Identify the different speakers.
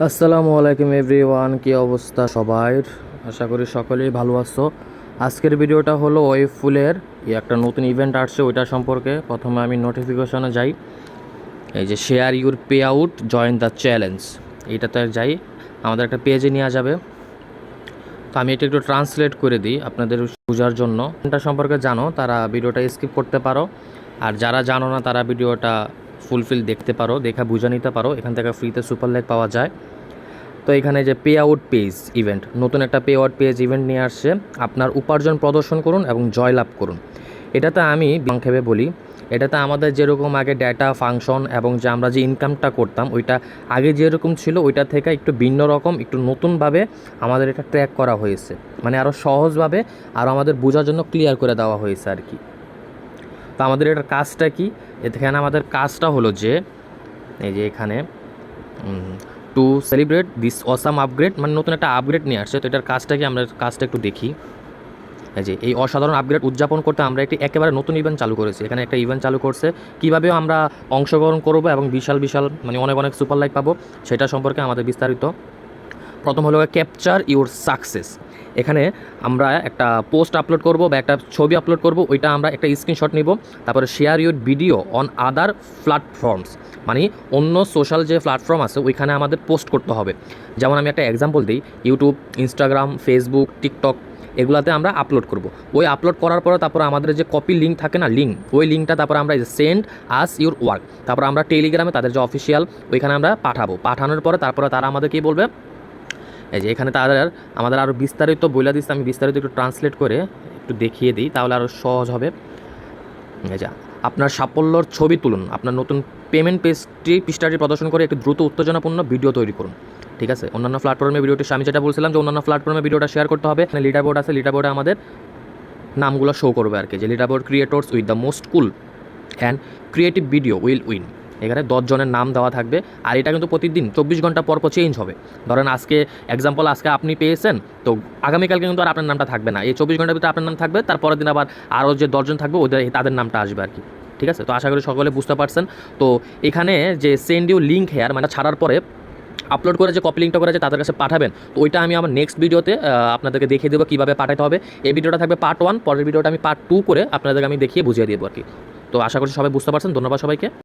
Speaker 1: আসসালামু আলাইকুম এভরিওয়ান, কি অবস্থা সবার? আশা করি সকলেই ভালো আছো। আজকের ভিডিওটা হলো ওয়েব ফুলের একটা নতুন ইভেন্ট আসছে, ওইটা সম্পর্কে। প্রথমে আমি নোটিফিকেশনে যাই, এই যে share your pay out join the challenge, এইটাতে যাই, আমাদের একটা পেজে নেওয়া যাবে। তো আমি এটা একটু ট্রান্সলেট করে দিই আপনাদের বোঝার জন্য। এটা সম্পর্কে জানো তারা ভিডিওটা স্কিপ করতে পারো, আর যারা জানো না তারা ভিডিওটা ফুলফিল দেখতে পারো, দেখা বুঝে নিতে পারো। এখান থেকে ফ্রিতে সুপার লেক পাওয়া যায়। তো এখানে যে পে আউট পেজ ইভেন্ট, নতুন একটা পে আউট পেজ ইভেন্ট নিয়ে আসছে। আপনার উপার্জন প্রদর্শন করুন এবং জয়লাভ করুন। এটাতে আমি সংক্ষেপে বলি, এটাতে আমাদের যেরকম আগে ডেটা ফাংশন এবং যে আমরা যে ইনকামটা করতাম ওইটা আগে যেরকম ছিল ওইটা থেকে একটু ভিন্ন রকম, একটু নতুনভাবে আমাদের এটা ট্র্যাক করা হয়েছে। মানে আরও সহজভাবে, আরও আমাদের বোঝার জন্য ক্লিয়ার করে দেওয়া হয়েছে আর কি। তো আমাদের এটার কাজটা কি? এখানে আমাদের কাজটা হলো যে এই যে এখানে to celebrate this awesome upgrade, মানে নতুন একটা আপগ্রেড নিয়ে আসছে। তো এটার কাজটা কি, আমরা কাজটা একটু দেখি। এই যে এই অসাধারণ আপগ্রেড উদযাপন করতে আমরা একটি একেবারে নতুন ইভেন্ট চালু করেছি। এখানে একটা ইভেন্ট চালু করছে, কীভাবেও আমরা অংশগ্রহণ করবো এবং বিশাল বিশাল মানে অনেক অনেক সুপার লাইক পাবো, সেটা সম্পর্কে আমাদের বিস্তারিত। প্রথম হলো ক্যাপচার ইউর সাকসেস। এখানে আমরা একটা পোস্ট আপলোড করব বা একটা ছবি আপলোড করব, ওইটা আমরা একটা স্ক্রিনশট নিব। তারপরে share your video on other platforms, মানে অন্য সোশ্যাল যে প্ল্যাটফর্ম আছে ওইখানে আমাদের পোস্ট করতে হবে। যেমন আমি একটা এক্সাম্পল দিই, ইউটিউব, ইনস্টাগ্রাম, ফেসবুক, টিকটক, এগুলাতে আমরা আপলোড করব। ওই আপলোড করার পরে তারপর আমাদের যে কপি লিঙ্ক থাকে না, লিঙ্ক, ওই লিঙ্কটা তারপর আমরা সেন্ড আস ইউর ওয়ার্ক, তারপর আমরা টেলিগ্রামে তাদের যে অফিসিয়াল ওইখানে আমরা পাঠাবো। পাঠানোর পরে তারপরে তারা আমাদের কী বলবে, এই যে এখানে আমাদের আরও বিস্তারিত বলে দিচ্ছে। আমি বিস্তারিত একটু ট্রান্সলেট করে একটু দেখিয়ে দিই, তাহলে আরও সহজ হবে। এই যে আপনার সাফল্যর ছবি তুলুন, আপনার নতুন পেমেন্ট পৃষ্ঠাটি প্রদর্শন করে একটি দ্রুত উত্তেজনাপূর্ণ ভিডিও তৈরি করুন। ঠিক আছে, অন্যান্য প্ল্যাটফর্মে ভিডিওটি, আমি যেটা বলছিলাম যে অন্যান্য প্ল্যাটফর্মে ভিডিওটা শেয়ার করতে হবে। লিডার বোর্ড আছে, লিডার বোর্ডে আমাদের নামগুলো শো করবে আর কি, যে leader board creators with the most cool and creative video will win. এখানে 10 জনের নাম দেওয়া থাকবে। আর এটা কিন্তু প্রতিদিন 24 ঘন্টা পর পর চেঞ্জ হবে। ধরেন আজকে এক্সাম্পল, আজকে আপনি পেয়েছেন, তো আগামীকালকে কিন্তু আর আপনার নামটা থাকবে না। এই 24 ঘন্টার ভিতরে আপনার নাম থাকবে, তারপরের দিন আবার আরও যে 10 জন থাকবে ওদের তাদের নামটা আসবে আর কি। ঠিক আছে, তো আশা করি সকলে বুঝতে পারছেন। তো এখানে যে সেন্ড ইউ লিঙ্ক হেয়ার, মানে ছাড়ার পরে আপলোড করে যে কপি লিঙ্কটা করে যে তাদের কাছে পাঠাবেন, তো ওইটা আমি আমার নেক্সট ভিডিওতে আপনাদেরকে দেখিয়ে দেবো কীভাবে পাঠাতে হবে। এই ভিডিওটা থাকবে পার্ট 1, পরের ভিডিওটা আমি পার্ট 2 করে আপনাদেরকে আমি দেখিয়ে বুঝিয়ে দেবো আর কি। তো আশা করছি সবাই বুঝতে পারছেন। ধন্যবাদ সবাইকে।